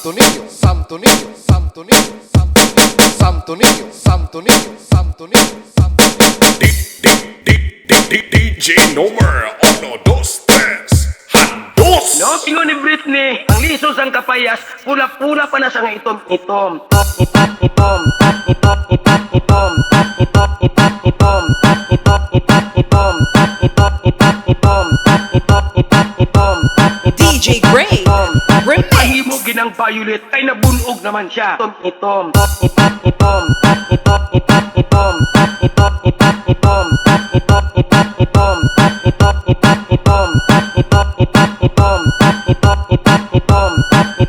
Santo Niño, Santo Niño, Santo Niño, Santo Niño, Santo Niño, Santo Niño, Santo Niño. DJ Nomer, 1, 2, 3, handos! No, ingon ni Britney, ang lisos ang kapayas, pula-pula pa na sa nga itom-itom. DJ Gray, remix. Pahimo ginang violet, ay nabunog naman siya. Itom-itom.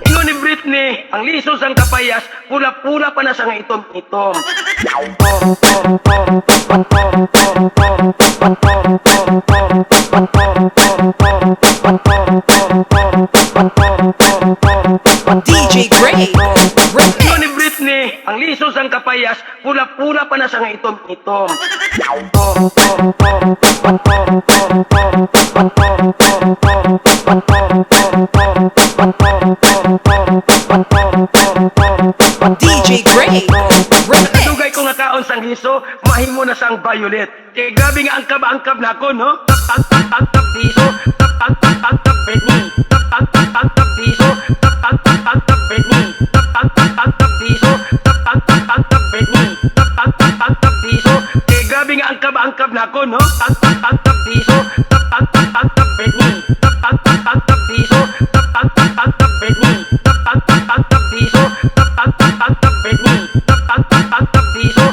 Ingon ni Britney, ang lisos ang kapayas, pula-pula pa na sa nga itom-itom. DJ Gray, remix. Ingon ni Britney, ang lisos ang kapayas, pula-pula pa na sa nga itom-itom. DJ Gray, remix. Dugay ko nga kaon sang liso, mahimo na sang violet. Kay gabi nga angkab-angkab na ako, no? Tap piso, tap Britney. Tap piso, tap Britney. Tap piso, tap Britney. Tap piso, kay gabi nga angkab-angkab na ako, no? Tap piso, tap Britney. Tap piso, tap Britney. Tap piso, tap Britney. Tap piso.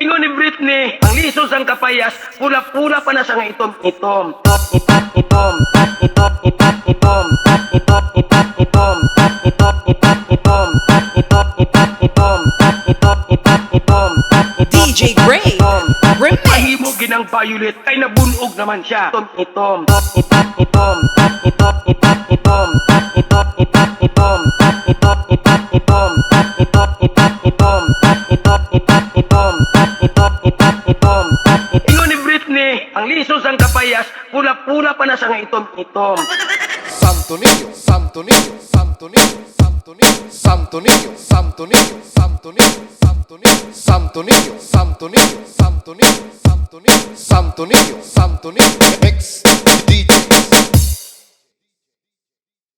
Ingon ni Britney, ang lisos ang kapayas, pula-pula pa na sa nga itom-itom. DJ Gray, remix. Pahimo ginang violet, ay nabunog naman siya. Itom-itom. Ingon ni Britney, ang lisos ang kapayas, pula-pula pa na sa nga itom-itom. Santo Niño, Santo Niño, Santo Niño, Santo Niño, Santo Niño, Santo Niño, Santo Niño, Santo Niño, Santo Niño, Santo Niño, Santo Niño, Santo Niño, Santo Niño, Santo Niño, ex DJ.